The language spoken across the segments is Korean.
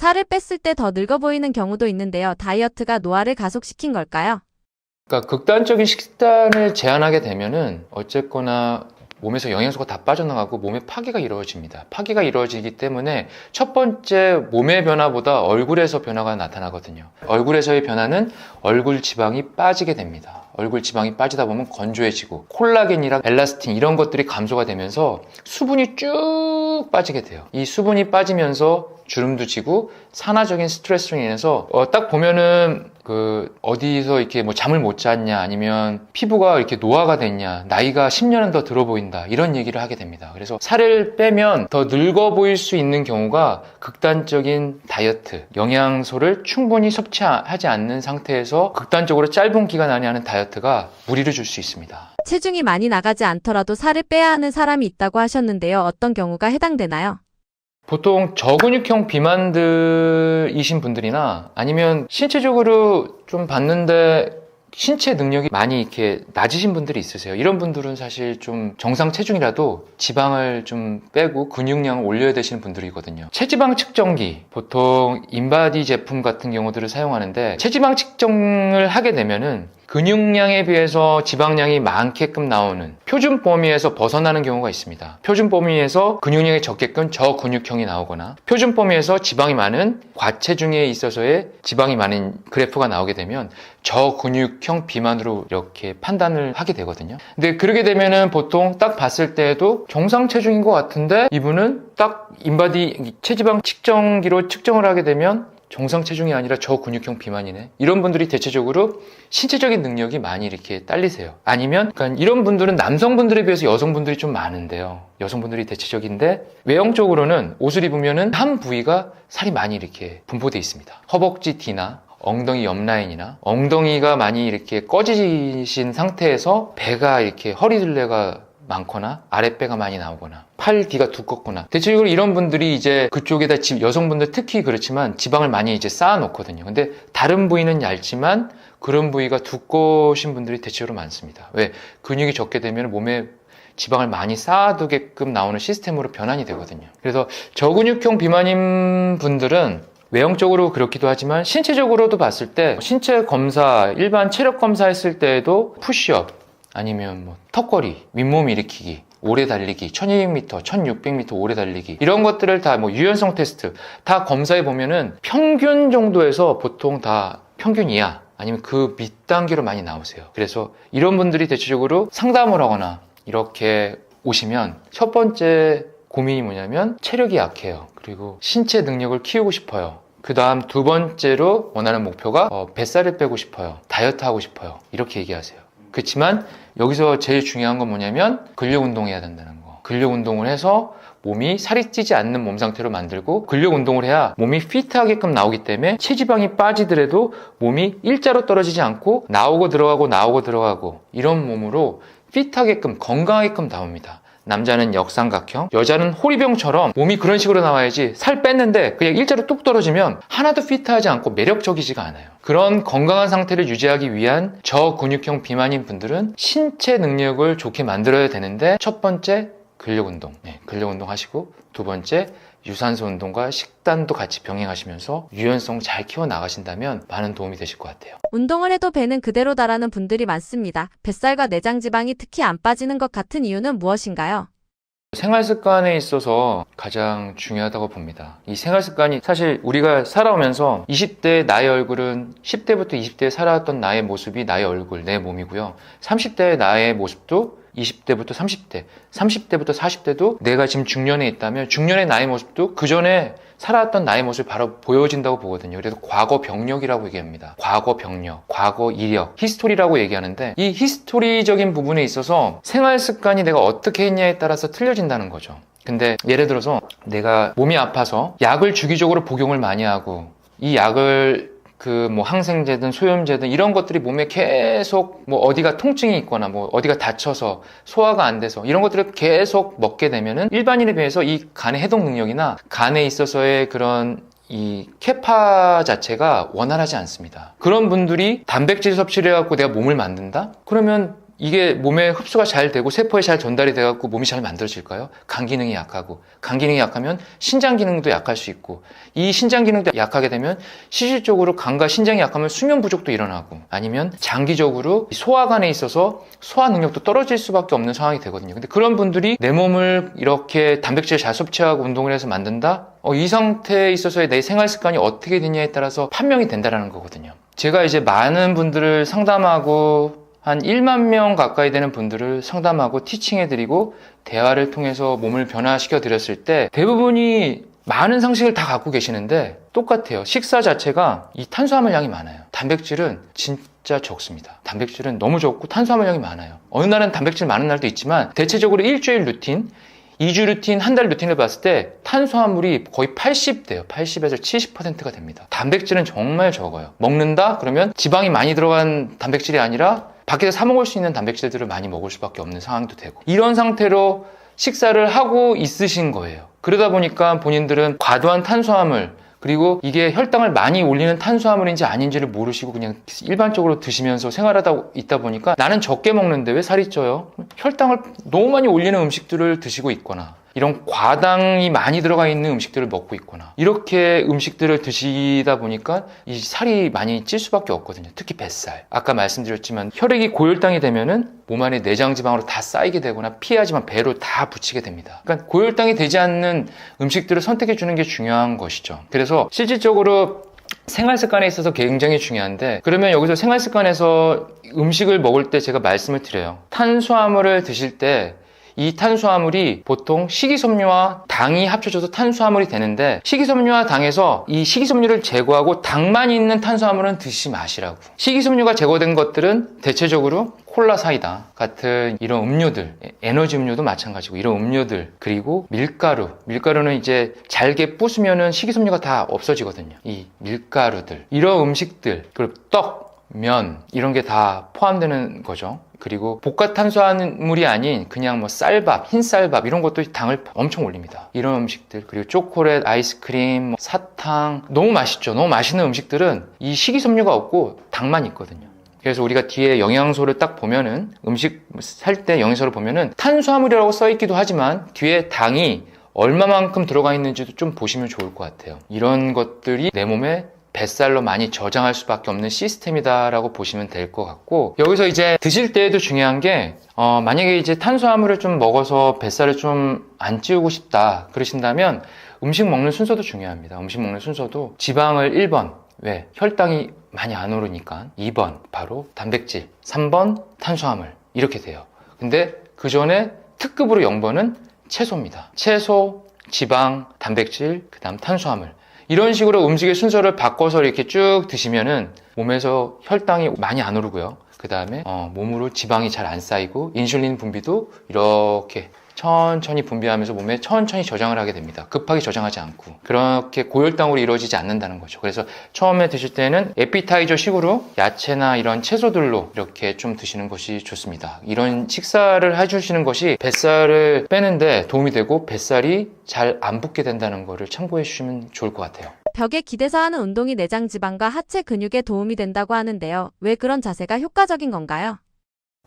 살을 뺐을 때 더 늙어 보이는 경우도 있는데요. 다이어트가 노화를 가속시킨 걸까요? 그러니까 극단적인 식단을 제한하게 되면은 어쨌거나 몸에서 영양소가 다 빠져나가고 몸의 파괴가 이루어집니다. 파괴가 이루어지기 때문에 첫 번째 몸의 변화보다 얼굴에서 변화가 나타나거든요. 얼굴에서의 변화는 얼굴 지방이 빠지게 됩니다. 얼굴 지방이 빠지다 보면 건조해지고 콜라겐이랑 엘라스틴 이런 것들이 감소가 되면서 수분이 쭉 빠지게 돼요. 이 수분이 빠지면서 주름도 지고 산화적인 스트레스로 인해서 딱 보면은 어디서 이렇게 뭐 잠을 못 잤냐 아니면 피부가 이렇게 노화가 됐냐 나이가 10년은 더 들어 보인다 이런 얘기를 하게 됩니다. 그래서 살을 빼면 더 늙어 보일 수 있는 경우가 극단적인 다이어트 영양소를 충분히 섭취하지 않는 상태에서 극단적으로 짧은 기간 안에 하는 다이어트가 무리를 줄 수 있습니다. 체중이 많이 나가지 않더라도 살을 빼야 하는 사람이 있다고 하셨는데요. 어떤 경우가 해당되나요? 보통 저근육형 비만들이신 분들이나 아니면 신체적으로 좀 봤는데 신체 능력이 많이 이렇게 낮으신 분들이 있으세요. 이런 분들은 사실 좀 정상 체중이라도 지방을 좀 빼고 근육량을 올려야 되시는 분들이거든요. 체지방 측정기, 보통 인바디 제품 같은 경우들을 사용하는데 체지방 측정을 하게 되면은 근육량에 비해서 지방량이 많게끔 나오는 표준 범위에서 벗어나는 경우가 있습니다. 표준 범위에서 근육량이 적게끔 저근육형이 나오거나 표준 범위에서 지방이 많은 과체중에 있어서의 지방이 많은 그래프가 나오게 되면 저근육형 비만으로 이렇게 판단을 하게 되거든요. 근데 그러게 되면은 보통 딱 봤을 때에도 정상 체중인 것 같은데 이분은 딱 인바디 체지방 측정기로 측정을 하게 되면 정상 체중이 아니라 저근육형 비만이네. 이런 분들이 대체적으로 신체적인 능력이 많이 이렇게 딸리세요. 아니면 그러니까 이런 분들은 남성분들에 비해서 여성분들이 좀 많은데요. 여성분들이 대체적인데 외형적으로는 옷을 입으면은 한 부위가 살이 많이 이렇게 분포되어 있습니다. 허벅지 뒤나 엉덩이 옆 라인이나 엉덩이가 많이 이렇게 꺼지신 상태에서 배가 이렇게 허리둘레가 많거나 아랫배가 많이 나오거나 팔 뒤가 두껍거나 대체적으로 이런 분들이 이제 그쪽에다 여성분들 특히 그렇지만 지방을 많이 이제 쌓아 놓거든요. 근데 다른 부위는 얇지만 그런 부위가 두꺼우신 분들이 대체적으로 많습니다. 왜? 근육이 적게 되면 몸에 지방을 많이 쌓아두게끔 나오는 시스템으로 변환이 되거든요. 그래서 저근육형 비만인 분들은 외형적으로 그렇기도 하지만 신체적으로도 봤을 때 신체 검사, 일반 체력 검사 했을 때에도 푸시업 아니면 뭐 턱걸이, 윗몸 일으키기, 오래 달리기, 1200m, 1600m 오래 달리기 이런 것들을 다 뭐 유연성 테스트 다 검사해 보면은 평균 정도에서 보통 다 평균 이하 아니면 그 밑단계로 많이 나오세요. 그래서 이런 분들이 대체적으로 상담을 하거나 이렇게 오시면 첫 번째 고민이 뭐냐면 체력이 약해요. 그리고 신체 능력을 키우고 싶어요. 그 다음 두 번째로 원하는 목표가 뱃살을 빼고 싶어요. 다이어트 하고 싶어요. 이렇게 얘기하세요. 그렇지만 여기서 제일 중요한 건 뭐냐면 근력 운동해야 된다는 거. 근력 운동을 해서 몸이 살이 찌지 않는 몸 상태로 만들고 근력 운동을 해야 몸이 피트하게끔 나오기 때문에 체지방이 빠지더라도 몸이 일자로 떨어지지 않고 나오고 들어가고 이런 몸으로 피트하게끔 건강하게끔 나옵니다. 남자는 역삼각형, 여자는 호리병처럼 몸이 그런 식으로 나와야지 살 뺐는데 그냥 일자로 뚝 떨어지면 하나도 피트하지 않고 매력적이지가 않아요. 그런 건강한 상태를 유지하기 위한 저근육형 비만인 분들은 신체 능력을 좋게 만들어야 되는데 첫 번째 근력 운동, 근력 운동 하시고 두 번째 유산소 운동과 식단도 같이 병행하시면서 유연성 잘 키워 나가신다면 많은 도움이 되실 것 같아요. 운동을 해도 배는 그대로다라는 분들이 많습니다. 뱃살과 내장 지방이 특히 안 빠지는 것 같은 이유는 무엇인가요? 생활 습관에 있어서 가장 중요하다고 봅니다. 이 생활 습관이 사실 우리가 살아오면서 20대 나의 얼굴은 10대부터 20대에 살아왔던 나의 모습이 나의 얼굴, 내 몸이고요. 30대의 나의 모습도 20대부터 30대, 30대부터 40대도 내가 지금 중년에 있다면 중년의 나의 모습도 그 전에 살아왔던 나의 모습이 바로 보여진다고 보거든요. 그래서 과거 병력이라고 얘기합니다. 과거 병력, 과거 이력, 히스토리라고 얘기하는데 이 히스토리적인 부분에 있어서 생활 습관이 내가 어떻게 했냐에 따라서 틀려진다는 거죠. 근데 예를 들어서 내가 몸이 아파서 약을 주기적으로 복용을 많이 하고 이 약을 뭐 항생제든 소염제든 이런 것들이 몸에 계속 뭐 어디가 통증이 있거나 뭐 어디가 다쳐서 소화가 안 돼서 이런 것들을 계속 먹게 되면은 일반인에 비해서 이 간의 해독 능력이나 간에 있어서의 그런 이 캐파 자체가 원활하지 않습니다. 그런 분들이 단백질 섭취를 해갖고 내가 몸을 만든다? 그러면 이게 몸에 흡수가 잘 되고 세포에 잘 전달이 돼갖고 몸이 잘 만들어질까요? 간 기능이 약하고, 간 기능이 약하면 신장 기능도 약할 수 있고, 이 신장 기능도 약하게 되면 실질적으로 간과 신장이 약하면 수면 부족도 일어나고, 아니면 장기적으로 소화관에 있어서 소화 능력도 떨어질 수밖에 없는 상황이 되거든요. 근데 그런 분들이 내 몸을 이렇게 단백질 잘 섭취하고 운동을 해서 만든다? 이 상태에 있어서의 내 생활 습관이 어떻게 되냐에 따라서 판명이 된다는 거거든요. 제가 이제 많은 분들을 상담하고 한 1만 명 가까이 되는 분들을 상담하고 티칭해드리고 대화를 통해서 몸을 변화시켜 드렸을 때 대부분이 많은 상식을 다 갖고 계시는데 똑같아요. 식사 자체가 이 탄수화물 양이 많아요. 단백질은 진짜 적습니다. 단백질은 너무 적고 탄수화물 양이 많아요. 어느 날은 단백질 많은 날도 있지만 대체적으로 일주일 루틴, 2주 루틴, 한 달 루틴을 봤을 때 탄수화물이 거의 80대요. 80에서 70%가 됩니다. 단백질은 정말 적어요. 먹는다? 그러면 지방이 많이 들어간 단백질이 아니라 밖에서 사 먹을 수 있는 단백질들을 많이 먹을 수밖에 없는 상황도 되고, 이런 상태로 식사를 하고 있으신 거예요. 그러다 보니까 본인들은 과도한 탄수화물, 그리고 이게 혈당을 많이 올리는 탄수화물인지 아닌지를 모르시고 그냥 일반적으로 드시면서 생활하다 있다 보니까 나는 적게 먹는데 왜 살이 쪄요? 혈당을 너무 많이 올리는 음식들을 드시고 있거나, 이런 과당이 많이 들어가 있는 음식들을 먹고 있거나, 이렇게 음식들을 드시다 보니까 이 살이 많이 찔 수밖에 없거든요. 특히 뱃살. 아까 말씀드렸지만 혈액이 고혈당이 되면은 몸 안에 내장 지방으로 다 쌓이게 되거나 피하지만 배로 다 붙이게 됩니다. 그러니까 고혈당이 되지 않는 음식들을 선택해 주는 게 중요한 것이죠. 그래서 실질적으로 생활 습관에 있어서 굉장히 중요한데, 그러면 여기서 생활 습관에서 음식을 먹을 때 제가 말씀을 드려요. 탄수화물을 드실 때 이 탄수화물이 보통 식이섬유와 당이 합쳐져서 탄수화물이 되는데, 식이섬유와 당에서 이 식이섬유를 제거하고 당만 있는 탄수화물은 드시지 마시라고. 식이섬유가 제거된 것들은 대체적으로 콜라, 사이다 같은 이런 음료들, 에너지 음료도 마찬가지고 이런 음료들, 그리고 밀가루는 이제 잘게 부수면은 식이섬유가 다 없어지거든요. 이 밀가루들, 이런 음식들, 그리고 떡, 면, 이런 게 다 포함되는 거죠. 그리고 볶아 탄수화물이 아닌 그냥 뭐 쌀밥, 흰쌀밥 이런 것도 당을 엄청 올립니다. 이런 음식들, 그리고 초콜릿, 아이스크림, 사탕, 너무 맛있죠. 너무 맛있는 음식들은 이 식이섬유가 없고 당만 있거든요. 그래서 우리가 뒤에 영양소를 딱 보면은, 음식 살 때 영양소를 보면은 탄수화물이라고 써 있기도 하지만 뒤에 당이 얼마만큼 들어가 있는지도 좀 보시면 좋을 것 같아요. 이런 것들이 내 몸에 뱃살로 많이 저장할 수밖에 없는 시스템이다라고 보시면 될 것 같고, 여기서 이제 드실 때에도 중요한 게 만약에 이제 탄수화물을 좀 먹어서 뱃살을 좀 안 찌우고 싶다 그러신다면 음식 먹는 순서도 중요합니다. 음식 먹는 순서도 지방을 1번, 왜? 혈당이 많이 안 오르니까. 2번 바로 단백질, 3번 탄수화물, 이렇게 돼요. 근데 그 전에 특급으로 0번은 채소입니다. 채소, 지방, 단백질, 그 다음 탄수화물, 이런 식으로 음식의 순서를 바꿔서 이렇게 쭉 드시면은 몸에서 혈당이 많이 안 오르고요. 그 다음에 몸으로 지방이 잘 안 쌓이고 인슐린 분비도 이렇게 천천히 분비하면서 몸에 천천히 저장을 하게 됩니다. 급하게 저장하지 않고. 그렇게 고혈당으로 이루어지지 않는다는 거죠. 그래서 처음에 드실 때는 에피타이저 식으로 야채나 이런 채소들로 이렇게 좀 드시는 것이 좋습니다. 이런 식사를 해주시는 것이 뱃살을 빼는데 도움이 되고 뱃살이 잘 안 붙게 된다는 거를 참고해 주시면 좋을 것 같아요. 벽에 기대서 하는 운동이 내장 지방과 하체 근육에 도움이 된다고 하는데요. 왜 그런 자세가 효과적인 건가요?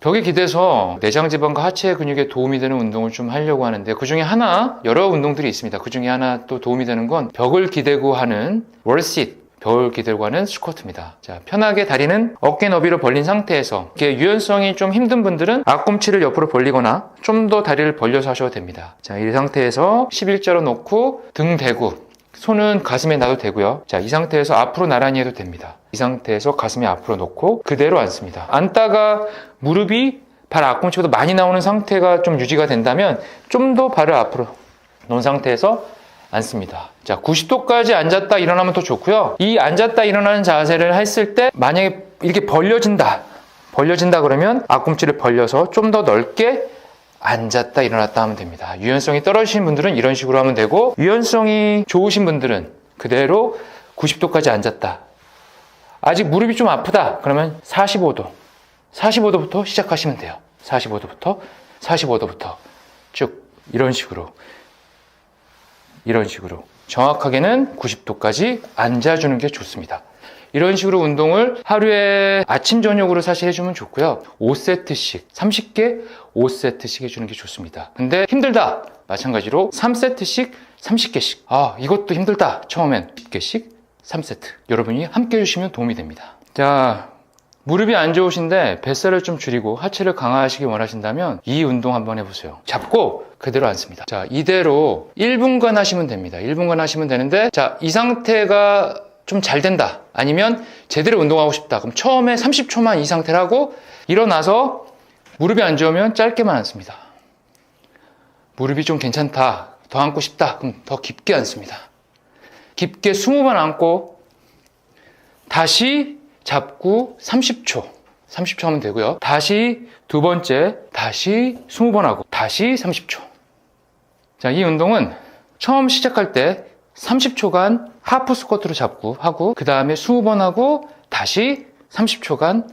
벽에 기대서 내장 지방과 하체 근육에 도움이 되는 운동을 좀 하려고 하는데, 그 중에 하나, 여러 운동들이 있습니다. 그 중에 하나 또 도움이 되는 건 벽을 기대고 하는 월시트, 벽을 기대고 하는 스쿼트입니다. 자, 편하게 다리는 어깨 너비로 벌린 상태에서, 이렇게 유연성이 좀 힘든 분들은 앞꿈치를 옆으로 벌리거나 좀 더 다리를 벌려서 하셔도 됩니다. 자, 이 상태에서 11자로 놓고 등 대고, 손은 가슴에 놔도 되고요. 자, 이 상태에서 앞으로 나란히 해도 됩니다. 이 상태에서 가슴에 앞으로 놓고 그대로 앉습니다. 앉다가 무릎이 발 앞꿈치보다 많이 나오는 상태가 좀 유지가 된다면 좀 더 발을 앞으로 놓은 상태에서 앉습니다. 자, 90도까지 앉았다 일어나면 더 좋고요. 이 앉았다 일어나는 자세를 했을 때 만약에 이렇게 벌려진다 그러면 앞꿈치를 벌려서 좀 더 넓게 앉았다 일어났다 하면 됩니다. 유연성이 떨어지신 분들은 이런 식으로 하면 되고, 유연성이 좋으신 분들은 그대로 90도까지 앉았다. 아직 무릎이 좀 아프다 그러면 45도부터 시작하시면 돼요. 45도부터 쭉 이런 식으로 정확하게는 90도까지 앉아주는 게 좋습니다. 이런 식으로 운동을 하루에 아침 저녁으로 사실 해주면 좋고요. 5세트씩 30개 5세트씩 해주는 게 좋습니다. 근데 힘들다 마찬가지로 3세트씩 30개씩 이것도 힘들다 처음엔 10개씩 3세트 여러분이 함께 해주시면 도움이 됩니다. 자, 무릎이 안 좋으신데 뱃살을 좀 줄이고 하체를 강화하시기 원하신다면 이 운동 한번 해보세요. 잡고 그대로 앉습니다. 자, 이대로 1분간 하시면 됩니다. 1분간 하시면 되는데, 자, 이 상태가 좀 잘 된다 아니면 제대로 운동하고 싶다 그럼 처음에 30초만 이 상태를 하고 일어나서 무릎이 안 좋으면 짧게만 앉습니다. 무릎이 좀 괜찮다, 더 앉고 싶다 그럼 더 깊게 앉습니다. 깊게 20번 앉고 다시 잡고 30초 하면 되고요. 다시 두 번째 다시 20번 하고 다시 30초. 자, 이 운동은 처음 시작할 때 30초간 하프 스쿼트로 잡고 하고 그 다음에 20번 하고 다시 30초간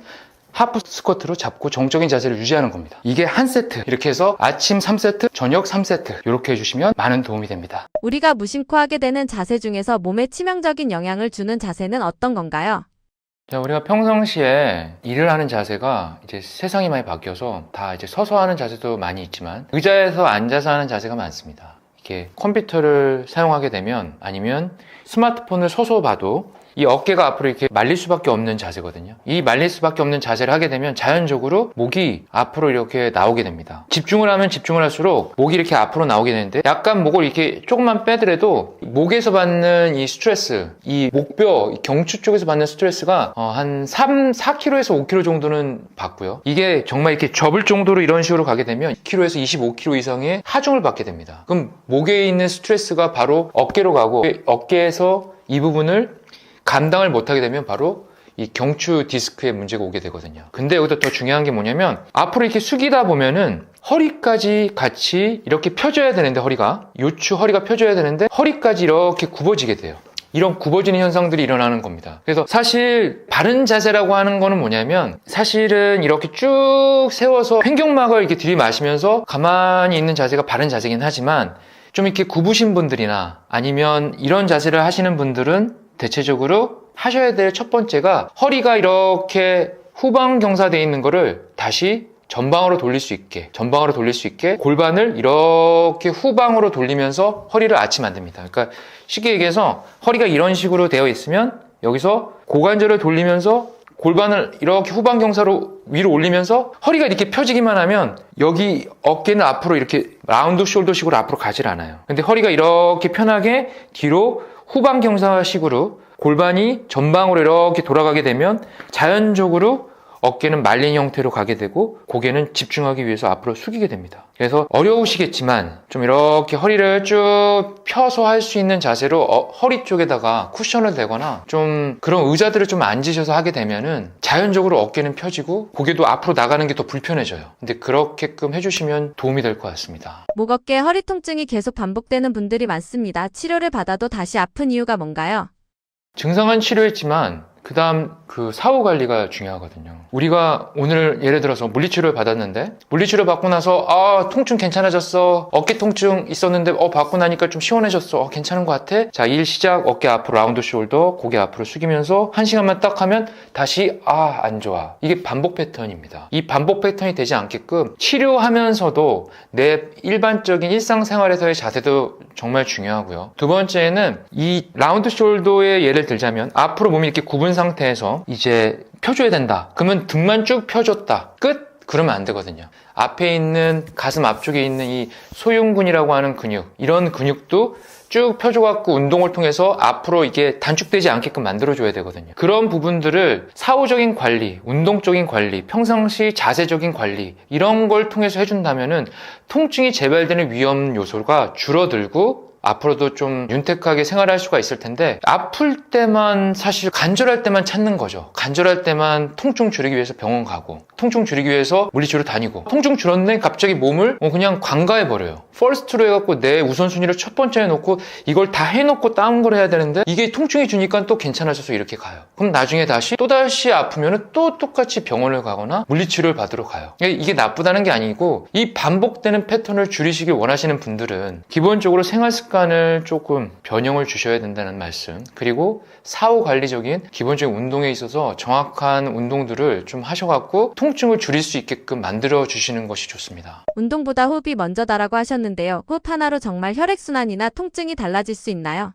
하프 스쿼트로 잡고 정적인 자세를 유지하는 겁니다. 이게 한 세트. 이렇게 해서 아침 3세트, 저녁 3세트 이렇게 해주시면 많은 도움이 됩니다. 우리가 무심코 하게 되는 자세 중에서 몸에 치명적인 영향을 주는 자세는 어떤 건가요? 자, 우리가 평상시에 일을 하는 자세가 이제 세상이 많이 바뀌어서 다 이제 서서 하는 자세도 많이 있지만 의자에서 앉아서 하는 자세가 많습니다. 이렇게 컴퓨터를 사용하게 되면 아니면 스마트폰을 서서 봐도 이 어깨가 앞으로 이렇게 말릴 수밖에 없는 자세거든요. 이 말릴 수밖에 없는 자세를 하게 되면 자연적으로 목이 앞으로 이렇게 나오게 됩니다. 집중을 하면 집중을 할수록 목이 이렇게 앞으로 나오게 되는데 약간 목을 이렇게 조금만 빼더라도 목에서 받는 이 스트레스, 이 목뼈, 이 경추 쪽에서 받는 스트레스가 한 4kg에서 5kg 정도는 받고요. 이게 정말 이렇게 접을 정도로 이런 식으로 가게 되면 2kg에서 25kg 이상의 하중을 받게 됩니다. 그럼 목에 있는 스트레스가 바로 어깨로 가고 어깨에서 이 부분을 감당을 못하게 되면 바로 이 경추 디스크에 문제가 오게 되거든요. 근데 여기서 더 중요한 게 뭐냐면 앞으로 이렇게 숙이다 보면은 허리까지 같이 이렇게 펴져야 되는데 요추 허리가 펴져야 되는데 허리까지 이렇게 굽어지게 돼요. 이런 굽어지는 현상들이 일어나는 겁니다. 그래서 사실 바른 자세라고 하는 거는 뭐냐면 사실은 이렇게 쭉 세워서 횡격막을 이렇게 들이마시면서 가만히 있는 자세가 바른 자세긴 하지만 좀 이렇게 굽으신 분들이나 아니면 이런 자세를 하시는 분들은 대체적으로 하셔야 될 첫 번째가 허리가 이렇게 후방 경사되어 있는 거를 다시 전방으로 돌릴 수 있게 골반을 이렇게 후방으로 돌리면서 허리를 아치면 안 됩니다. 그러니까 쉽게 얘기해서 허리가 이런 식으로 되어 있으면 여기서 고관절을 돌리면서 골반을 이렇게 후방 경사로 위로 올리면서 허리가 이렇게 펴지기만 하면 여기 어깨는 앞으로 이렇게 라운드 숄더식으로 앞으로 가질 않아요. 근데 허리가 이렇게 편하게 뒤로 후방 경사식으로 골반이 전방으로 이렇게 돌아가게 되면 자연적으로 어깨는 말린 형태로 가게 되고 고개는 집중하기 위해서 앞으로 숙이게 됩니다. 그래서 어려우시겠지만 좀 이렇게 허리를 쭉 펴서 할 수 있는 자세로 허리 쪽에다가 쿠션을 대거나 좀 그런 의자들을 좀 앉으셔서 하게 되면은 자연적으로 어깨는 펴지고 고개도 앞으로 나가는 게 더 불편해져요. 근데 그렇게끔 해주시면 도움이 될 것 같습니다. 목, 어깨, 허리 통증이 계속 반복되는 분들이 많습니다. 치료를 받아도 다시 아픈 이유가 뭔가요? 증상은 치료했지만 그 다음 그 사후 관리가 중요하거든요. 우리가 오늘 예를 들어서 물리치료를 받았는데 물리치료 받고 나서 통증 괜찮아졌어, 어깨 통증 있었는데 받고 나니까 좀 시원해졌어, 괜찮은 것 같아. 자, 일 시작. 어깨 앞으로 라운드 숄더, 고개 앞으로 숙이면서 1시간만 딱 하면 다시 안 좋아. 이게 반복 패턴입니다. 이 반복 패턴이 되지 않게끔 치료하면서도 내 일반적인 일상생활에서의 자세도 정말 중요하고요. 두 번째는 이 라운드 숄더의 예를 들자면 앞으로 몸이 이렇게 굽은 상태에서 이제 펴줘야 된다. 그러면 등만 쭉 펴줬다. 끝? 그러면 안 되거든요. 앞에 있는 가슴 앞쪽에 있는 이 소흉근이라고 하는 근육, 이런 근육도 쭉 펴줘갖고 운동을 통해서 앞으로 이게 단축되지 않게끔 만들어줘야 되거든요. 그런 부분들을 사후적인 관리, 운동적인 관리, 평상시 자세적인 관리 이런 걸 통해서 해준다면은 통증이 재발되는 위험 요소가 줄어들고 앞으로도 좀 윤택하게 생활할 수가 있을 텐데 아플 때만 사실 간절할 때만 찾는 거죠. 간절할 때만 통증 줄이기 위해서 병원 가고 통증 줄이기 위해서 물리치료 다니고 통증 줄었네 갑자기 몸을 그냥 관가해버려요. 퍼스트로 해갖고 내 우선순위를 첫 번째 해놓고 이걸 다 해놓고 다른 걸 해야 되는데 이게 통증이 주니까 또 괜찮아져서 이렇게 가요. 그럼 나중에 또다시 아프면 또 똑같이 병원을 가거나 물리치료를 받으러 가요. 이게 나쁘다는 게 아니고 이 반복되는 패턴을 줄이시길 원하시는 분들은 기본적으로 생활 습관 습관을 조금 변형을 주셔야 된다는 말씀, 그리고 사후 관리적인 기본적인 운동에 있어서 정확한 운동들을 좀 하셔갖고 통증을 줄일 수 있게끔 만들어 주시는 것이 좋습니다. 운동보다 호흡이 먼저다라고 하셨는데요. 호흡 하나로 정말 혈액순환이나 통증이 달라질 수 있나요?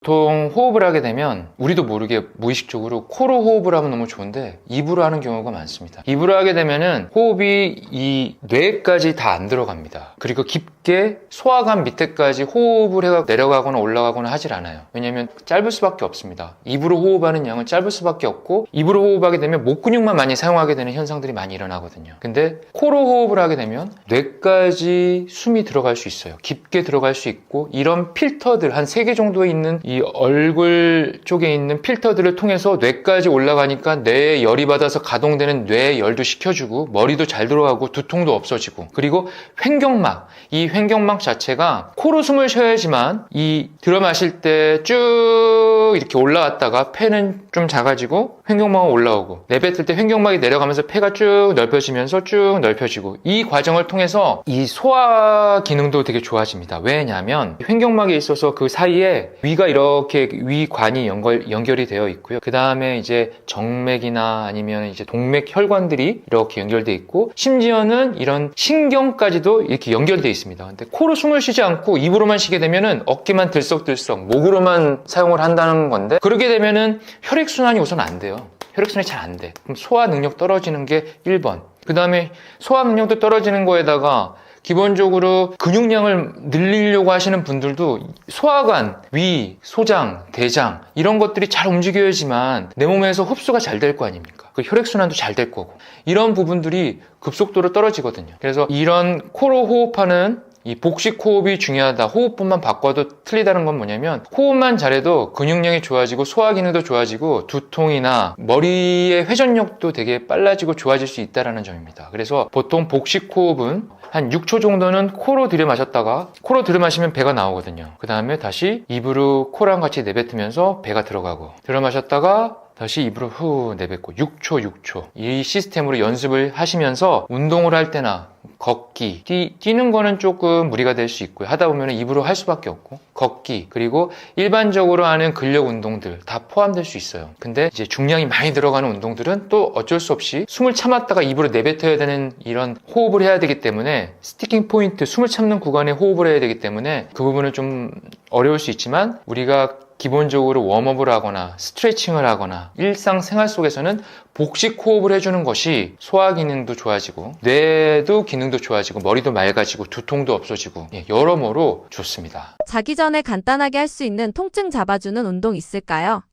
보통 호흡을 하게 되면 우리도 모르게 무의식적으로 코로 호흡을 하면 너무 좋은데 입으로 하는 경우가 많습니다. 입으로 하게 되면은 호흡이 이 뇌까지 다 안 들어갑니다. 그리고 깊게 소화관 밑에까지 호흡을 해가 내려가거나 올라가거나 하질 않아요. 왜냐하면 짧을 수밖에 없습니다. 입으로 호흡하는 양은 짧을 수밖에 없고, 입으로 호흡하게 되면 목 근육만 많이 사용하게 되는 현상들이 많이 일어나거든요. 근데 코로 호흡을 하게 되면 뇌까지 숨이 들어갈 수 있어요. 깊게 들어갈 수 있고, 이런 필터들 한 3개 정도에 있는 이 얼굴 쪽에 있는 필터들을 통해서 뇌까지 올라가니까 뇌에 열이 받아서 가동되는 뇌의 열도 식혀주고, 머리도 잘 들어가고, 두통도 없어지고, 그리고 횡격막, 이 횡격막 자체가 코로 숨을 쉬어야지만 이 들어 마실 때 쭉 이렇게 올라갔다가 폐는 좀 작아지고 횡격막은 올라오고, 내뱉을 때 횡격막이 내려가면서 폐가 쭉 넓혀지면서 쭉 넓혀지고, 이 과정을 통해서 이 소화 기능도 되게 좋아집니다. 왜냐하면 횡격막에 있어서 그 사이에 위가 이렇게 위관이 연결이 되어 있고요. 그 다음에 이제 정맥이나 아니면 이제 동맥 혈관들이 이렇게 연결되어 있고, 심지어는 이런 신경까지도 이렇게 연결되어 있습니다. 근데 코로 숨을 쉬지 않고 입으로만 쉬게 되면은 어깨만 들썩들썩 목으로만 사용을 한다는 건데, 그러게 되면은 혈액순환이 우선 안 돼요. 혈액순환이 잘 안 돼. 그럼 소화 능력 떨어지는 게 1번. 그 다음에 소화 능력도 떨어지는 거에다가 기본적으로 근육량을 늘리려고 하시는 분들도 소화관, 위, 소장, 대장 이런 것들이 잘 움직여야지만 내 몸에서 흡수가 잘 될 거 아닙니까? 그 혈액순환도 잘 될 거고, 이런 부분들이 급속도로 떨어지거든요. 그래서 이런 코로 호흡하는 이 복식 호흡이 중요하다, 호흡법만 바꿔도 틀리다는 건 뭐냐면, 호흡만 잘해도 근육량이 좋아지고 소화 기능도 좋아지고 두통이나 머리의 회전력도 되게 빨라지고 좋아질 수 있다는 점입니다. 그래서 보통 복식 호흡은 한 6초 정도는 코로 들이마셨다가, 코로 들이마시면 배가 나오거든요. 그 다음에 다시 입으로 코랑 같이 내뱉으면서 배가 들어가고, 들어마셨다가 다시 입으로 후 내뱉고, 6초 이 시스템으로 연습을 하시면서 운동을 할 때나 걷기, 뛰는 거는 조금 무리가 될 수 있고요. 하다 보면 입으로 할 수밖에 없고, 걷기, 그리고 일반적으로 하는 근력 운동들 다 포함될 수 있어요. 근데 이제 중량이 많이 들어가는 운동들은 또 어쩔 수 없이 숨을 참았다가 입으로 내뱉어야 되는 이런 호흡을 해야 되기 때문에, 스티킹 포인트, 숨을 참는 구간에 호흡을 해야 되기 때문에 그 부분은 좀 어려울 수 있지만, 우리가 기본적으로 웜업을 하거나 스트레칭을 하거나 일상생활 속에서는 복식 호흡을 해주는 것이 소화 기능도 좋아지고 뇌도 기능도 좋아지고 머리도 맑아지고 두통도 없어지고, 여러모로 좋습니다. 자기 전에 간단하게 할 수 있는 통증 잡아주는 운동 있을까요?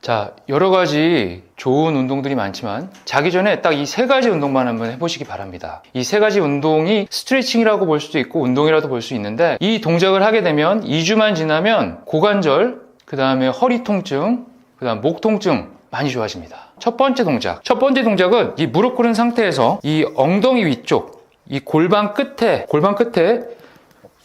자, 여러 가지 좋은 운동들이 많지만 자기 전에 딱 이 3가지 운동만 한번 해보시기 바랍니다. 이 3가지 운동이 스트레칭이라고 볼 수도 있고 운동이라도 볼 수 있는데, 이 동작을 하게 되면 2주만 지나면 고관절, 그 다음에 허리 통증, 그 다음 목 통증 많이 좋아집니다. 첫 번째 동작은 이 무릎 꿇은 상태에서 이 엉덩이 위쪽, 이 골반 끝에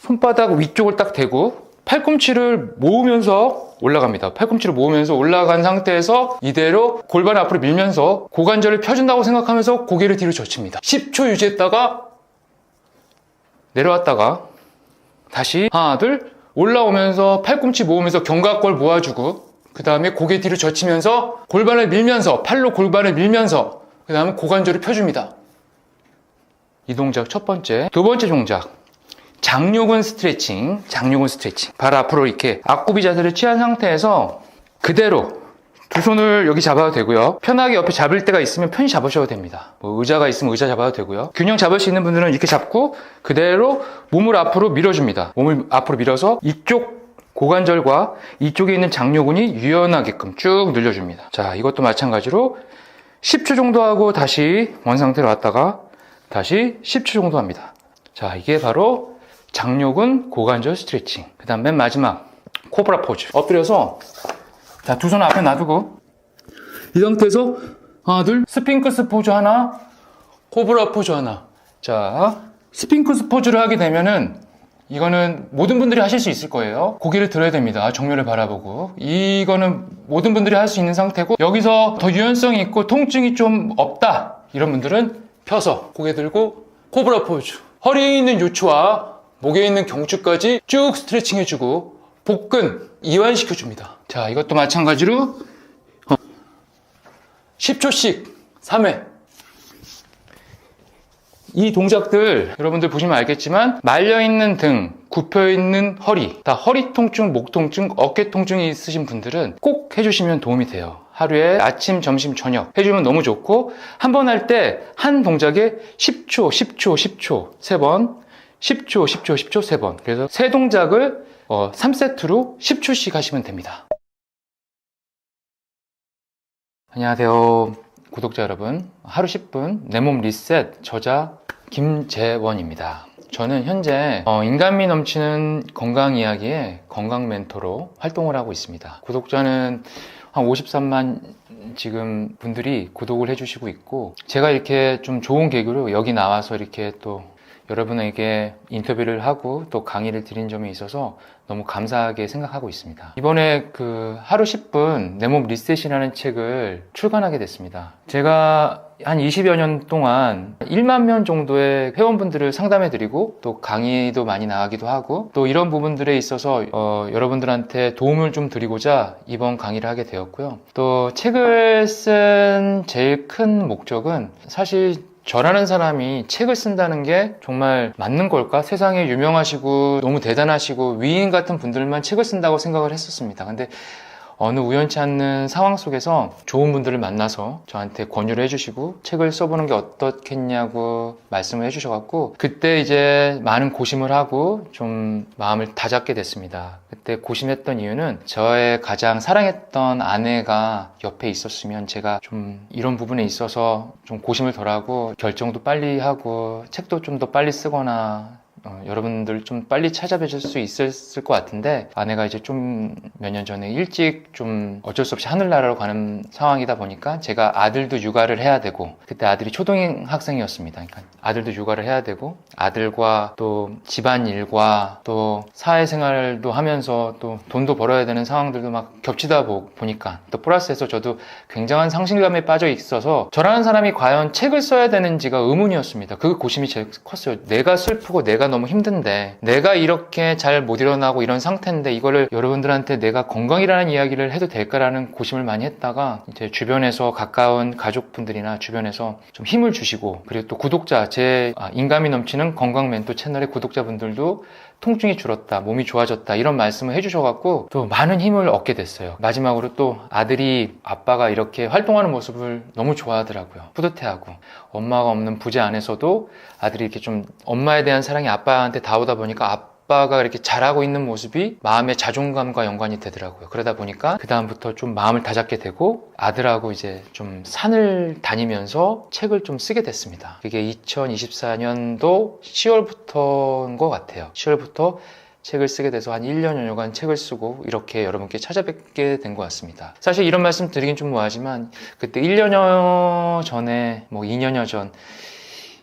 손바닥 위쪽을 딱 대고 팔꿈치를 모으면서 올라갑니다. 팔꿈치를 모으면서 올라간 상태에서 이대로 골반 앞으로 밀면서 고관절을 펴준다고 생각하면서 고개를 뒤로 젖힙니다. 10초 유지했다가 내려왔다가 다시 하나 둘 올라오면서 팔꿈치 모으면서 견갑골 모아주고, 그 다음에 고개 뒤로 젖히면서 골반을 밀면서, 팔로 골반을 밀면서 그 다음에 고관절을 펴줍니다. 이 동작 첫 번째. 두 번째 동작, 장요근 스트레칭. 발 앞으로 이렇게 앞구비 자세를 취한 상태에서 그대로 두 손을 여기 잡아도 되고요. 편하게 옆에 잡을 때가 있으면 편히 잡으셔도 됩니다. 뭐 의자가 있으면 의자 잡아도 되고요. 균형 잡을 수 있는 분들은 이렇게 잡고 그대로 몸을 앞으로 밀어줍니다. 몸을 앞으로 밀어서 이쪽 고관절과 이쪽에 있는 장요근이 유연하게끔 쭉 늘려줍니다. 자, 이것도 마찬가지로 10초 정도 하고 다시 원상태로 왔다가 다시 10초 정도 합니다. 자, 이게 바로 장요근 고관절 스트레칭. 그 다음 맨 마지막 코브라 포즈. 엎드려서, 자, 두 손 앞에 놔두고 이 상태에서 하나 둘 스핑크스 포즈 하나, 코브라 포즈 하나. 자, 스핑크스 포즈를 하게 되면은 이거는 모든 분들이 하실 수 있을 거예요. 고개를 들어야 됩니다. 정면을 바라보고. 이거는 모든 분들이 할 수 있는 상태고, 여기서 더 유연성이 있고 통증이 좀 없다 이런 분들은 펴서 고개 들고 코브라 포즈. 허리에 있는 요추와 목에 있는 경추까지 쭉 스트레칭 해주고 복근 이완시켜줍니다. 자, 이것도 마찬가지로 10초씩 3회. 이 동작들 여러분들 보시면 알겠지만 말려있는 등, 굽혀있는 허리, 다 허리 통증, 목 통증, 어깨 통증이 있으신 분들은 꼭 해주시면 도움이 돼요. 하루에 아침, 점심, 저녁 해주면 너무 좋고, 한 번 할 때 한 동작에 10초, 10초, 10초 3번, 10초, 10초, 10초 3번. 그래서 세 동작을 3세트로 10초씩 하시면 됩니다. 안녕하세요, 구독자 여러분. 하루 10분 내 몸 리셋 저자 김재원입니다. 저는 현재 인간미 넘치는 건강 이야기의 건강 멘토로 활동을 하고 있습니다. 구독자는 한 53만 지금 분들이 구독을 해주시고 있고, 제가 이렇게 좀 좋은 계기로 여기 나와서 이렇게 또 여러분에게 인터뷰를 하고 또 강의를 드린 점에 있어서 너무 감사하게 생각하고 있습니다. 이번에 그 하루 10분 내 몸 리셋이라는 책을 출간하게 됐습니다. 제가 한 20여 년 동안 1만 명 정도의 회원분들을 상담해드리고 또 강의도 많이 나가기도 하고, 또 이런 부분들에 있어서 여러분들한테 도움을 좀 드리고자 이번 강의를 하게 되었고요. 또 책을 쓴 제일 큰 목적은 사실 저라는 사람이 책을 쓴다는 게 정말 맞는 걸까? 세상에 유명하시고 너무 대단하시고 위인 같은 분들만 책을 쓴다고 생각을 했었습니다. 근데 어느 우연치 않는 상황 속에서 좋은 분들을 만나서 저한테 권유를 해주시고 책을 써보는 게 어떻겠냐고 말씀을 해주셔갖고, 그때 이제 많은 고심을 하고 좀 마음을 다잡게 됐습니다. 그때 고심했던 이유는 저의 가장 사랑했던 아내가 옆에 있었으면 제가 좀 이런 부분에 있어서 좀 고심을 덜하고 결정도 빨리 하고 책도 좀 더 빨리 쓰거나 여러분들 좀 빨리 찾아뵈실 수 있었을 것 같은데, 아내가 이제 좀 몇 년 전에 일찍 좀 어쩔 수 없이 하늘나라로 가는 상황이다 보니까 제가 아들도 육아를 해야 되고, 그때 아들이 초등학생이었습니다. 그러니까 아들도 육아를 해야 되고, 아들과 또 집안일과 또 사회생활도 하면서 또 돈도 벌어야 되는 상황들도 막 겹치다 보니까, 또 플러스해서 저도 굉장한 상실감에 빠져 있어서 저라는 사람이 과연 책을 써야 되는지가 의문이었습니다. 그 고심이 제일 컸어요. 내가 슬프고 내가 너무 힘든데, 내가 이렇게 잘 못 일어나고 이런 상태인데 이거를 여러분들한테 내가 건강이라는 이야기를 해도 될까라는 고심을 많이 했다가, 이제 주변에서 가까운 가족분들이나 주변에서 좀 힘을 주시고, 그리고 또 구독자, 제 인감이 넘치는 건강 멘토 채널의 구독자분들도 통증이 줄었다, 몸이 좋아졌다 이런 말씀을 해주셔갖고 또 많은 힘을 얻게 됐어요. 마지막으로 또 아들이 아빠가 이렇게 활동하는 모습을 너무 좋아하더라고요. 뿌듯해하고, 엄마가 없는 부재 안에서도 아들이 이렇게 좀 엄마에 대한 사랑이 아빠한테 닿오다 보니까 아빠가 이렇게 잘하고 있는 모습이 마음의 자존감과 연관이 되더라고요. 그러다 보니까 그 다음부터 좀 마음을 다잡게 되고 아들하고 이제 좀 산을 다니면서 책을 좀 쓰게 됐습니다. 그게 2024년도 10월부터인 것 같아요. 10월부터 책을 쓰게 돼서 한 1년여간 책을 쓰고 이렇게 여러분께 찾아뵙게 된 것 같습니다. 사실 이런 말씀 드리긴 좀 뭐하지만, 그때 1년여 전에, 뭐 2년여 전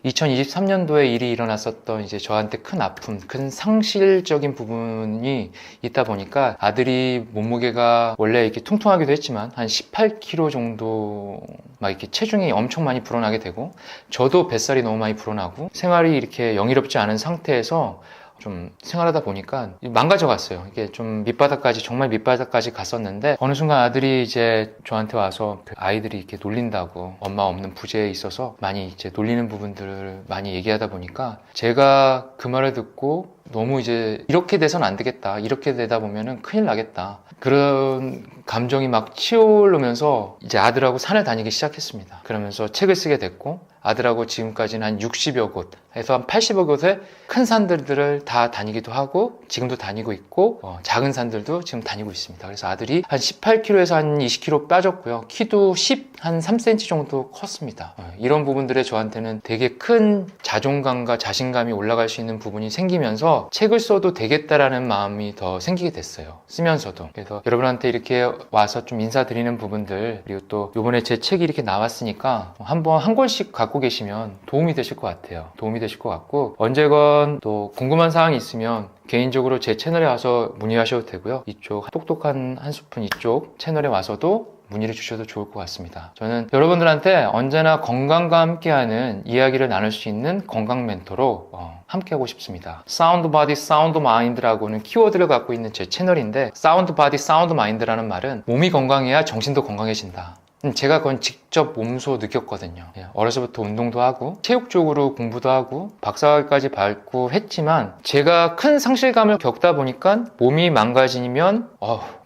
2023년도에 일이 일어났었던 이제 저한테 큰 아픔, 큰 상실적인 부분이 있다 보니까 아들이 몸무게가 원래 이렇게 퉁퉁하기도 했지만 한 18kg 정도 막 이렇게 체중이 엄청 많이 불어나게 되고, 저도 뱃살이 너무 많이 불어나고 생활이 이렇게 영이롭지 않은 상태에서 좀 생활하다 보니까 망가져 갔어요. 이게 좀 밑바닥까지, 정말 밑바닥까지 갔었는데, 어느 순간 아들이 이제 저한테 와서 그 아이들이 이렇게 놀린다고, 엄마 없는 부재에 있어서 많이 이제 놀리는 부분들을 많이 얘기하다 보니까 제가 그 말을 듣고 너무 이제 이렇게 돼선 안 되겠다, 이렇게 되다 보면은 큰일 나겠다, 그런 감정이 막 치올르면서 이제 아들하고 산을 다니기 시작했습니다. 그러면서 책을 쓰게 됐고, 아들하고 지금까지는 한 60여 곳에서 한 80여 곳의 큰 산들을 다 다니기도 하고 지금도 다니고 있고, 작은 산들도 지금 다니고 있습니다. 그래서 아들이 한 18kg에서 한 20kg 빠졌고요. 키도 한 3cm 정도 컸습니다. 이런 부분들에 저한테는 되게 큰 자존감과 자신감이 올라갈 수 있는 부분이 생기면서 책을 써도 되겠다라는 마음이 더 생기게 됐어요. 쓰면서도. 그래서 여러분한테 이렇게 와서 좀 인사드리는 부분들, 그리고 또 이번에 제 책이 이렇게 나왔으니까 한번 한 권씩 갖고 계시면 도움이 되실 것 같아요. 도움이 되실 것 같고, 언제건 또 궁금한 사항이 있으면 개인적으로 제 채널에 와서 문의하셔도 되고요. 이쪽 똑똑한 한 스푼 이쪽 채널에 와서도 문의를 주셔도 좋을 것 같습니다. 저는 여러분들한테 언제나 건강과 함께하는 이야기를 나눌 수 있는 건강 멘토로 함께하고 싶습니다. 사운드 바디, 사운드 마인드라고는 키워드를 갖고 있는 제 채널인데, 사운드 바디, 사운드 마인드라는 말은 몸이 건강해야 정신도 건강해진다. 제가 그건 직접 몸소 느꼈거든요. 어려서부터 운동도 하고 체육적으로 공부도 하고 박사학위까지 밟고 했지만, 제가 큰 상실감을 겪다 보니까 몸이 망가지면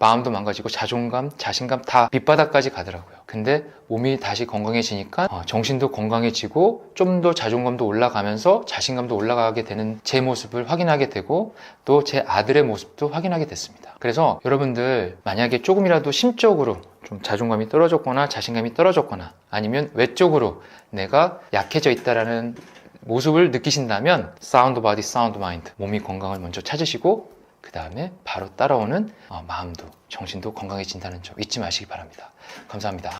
마음도 망가지고 자존감, 자신감 다 밑바닥까지 가더라고요. 근데 몸이 다시 건강해지니까 정신도 건강해지고 좀 더 자존감도 올라가면서 자신감도 올라가게 되는 제 모습을 확인하게 되고, 또 제 아들의 모습도 확인하게 됐습니다. 그래서 여러분들 만약에 조금이라도 심적으로 좀 자존감이 떨어졌거나 자신감이 떨어졌거나 아니면 외적으로 내가 약해져 있다라는 모습을 느끼신다면, 사운드 바디, 사운드 마인드, 몸이 건강을 먼저 찾으시고 그 다음에 바로 따라오는 마음도 정신도 건강해진다는 점 잊지 마시기 바랍니다. 감사합니다.